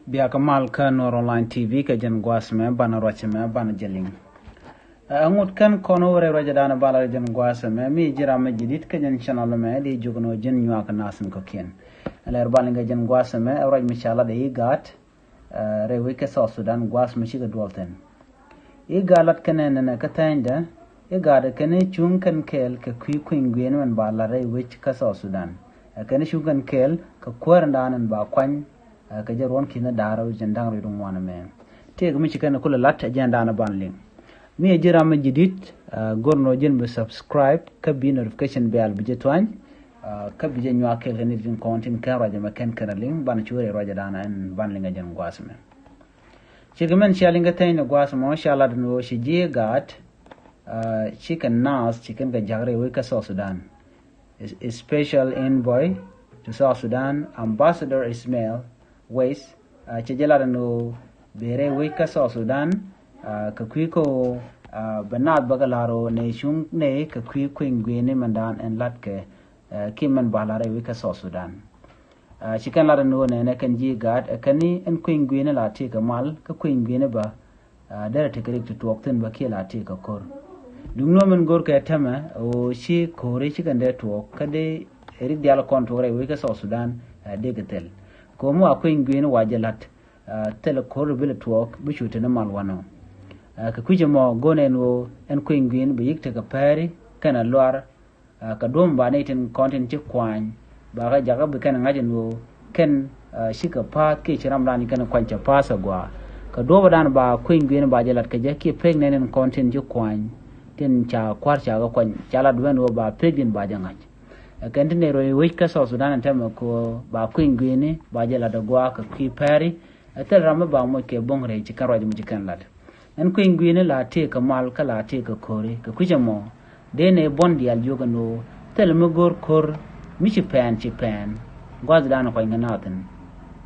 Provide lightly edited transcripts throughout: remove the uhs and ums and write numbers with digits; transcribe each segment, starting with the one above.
biya kamal ka nuer online tv ka jen gwasme bana rochme bana jeling angut kan kono wore roja dana bala jen gwasme mi jira ma jidit ka jen channel me di jugno jen nywa ka nasim ko ken aler balinga jen gwasme roj mishala de Igad rewe ke South Sudan gwasme shi ga dolten igalat kenen na ka tanda Igad kene chung kan kɛɛl ka kuëny guiini man bala rewe ka South Sudan kene chung kan kɛɛl ka kuëran ba kuëny ka jarwon kina daro jendang ridung wana me te gumi chikana kula lat agenda na banling mi jira ma jidit gorno jen be subscribe ka bi notification bell bi jetwan ka bi jenwa kel ni din content ka raja ma ken kanaling ban chure raja dana en banlinga jen gwasme chigamen shalinga tayna gwasmo inshallah no shi Igad chicken nas chicken ga jagre we ka South Sudan is special envoy to South Sudan Ambassador Ismail Ways chejela no bere wika South Sudan ka kuiko banat bagalaro ne shung ne ka kuëny guiini mandan en latke kiman balare wika South Sudan chikan la no ne kan Igad kani en kuëny guiini la te ka mal ka kuëny guiini ba dara te krik to wakten ba ke la te ka kor dumno men gor ka tama o shi kore chikan de to kade eri dial kontore wika South Sudan de gatel komo kuëny guiini wajalat tele kor bile tuok bichute na malwano ka kujemo gone no en kuëny guiini be yikte ka pari kana lwar ka dom ba ne tin content ti kwany ba ga jaga be kana ngaje no ken shika pa ke chiram dani kana kwancha pasa gwa ka do dan ba kuëny guiini ba jalat ka je ke peg nenen content ti kwany tin cha kwar cha ga kwany chala dwen wo ba pegin ba jangach kentine ro wika South Sudan tema ko ba kuëny guiini ba jela da gwa ka ki pari atel rama ba mo ke bongre ci kan roje mu ci kan lat en kuëny guiini la te ka mal ka la te ka kore ka kujamo de ne bondi al joga no tel mo gor kor mi ci pen gwaz dana ko nganaten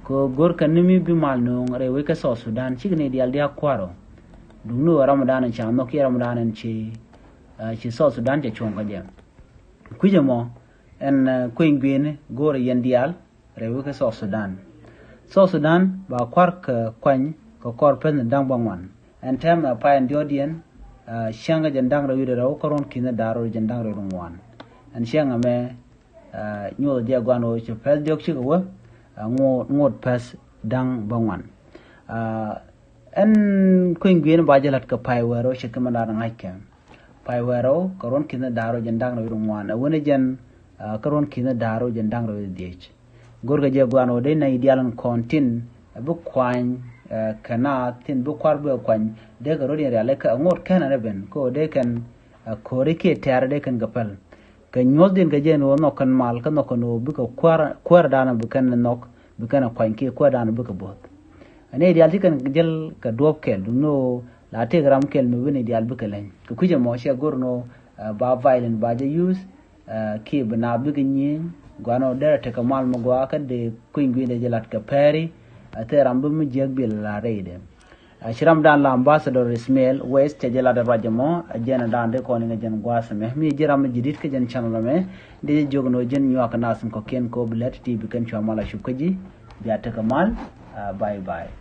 ko gor kan nimi bi mal no re wika South Sudan ci ne dial dia kwaro dum no ramadan ci amno ki ramadan ci South Sudan te chonga dem kujamo en kuëny guiini gore yendial rewe ka South Sudan ba kwar ka kwany ka kor pen dang bangwan en tem pa en diodien shanga jendang rewe de raw koron kina daro jendang rewe wan en shanga me nyo dia gwano che pel diok chi go ngot pas dang bangwan en kuëny guiini ba jalat ka pai wero che kamana ngaike pai wero koron kina daro jendang rewe wan wona jen karon kina daro jendang ro diech gorga je gwano de na idealan kontin bu kwany kana tin bu kwar bu kwany de garo ni rale ka ngot kana reben ko de kan kore ke tar de kan gapal ka nyol din ga je no kan mal kan no bu ka kwar dana bu kan nok bu kan kwany ke kwar dana bu ka bot ane ideal kan jel ka dop kel no la te gram kel me woni ideal bu ka len ko kuje mo she gorno ba violent ba je use ki bana biginyi gwano dera te kamal mo gwa ka de kuëny guiini jelat ka pari ateram bu mu jegbil la reide shiram dan la Ambassador Ismail West te jelat rajamo ajena dan de ko ni jen gwasme mi jiram jidit ka jen channel me de jogno jen nyaka nasum ko ken ko bilet tv kan chamala shukaji biya te kamal bye bye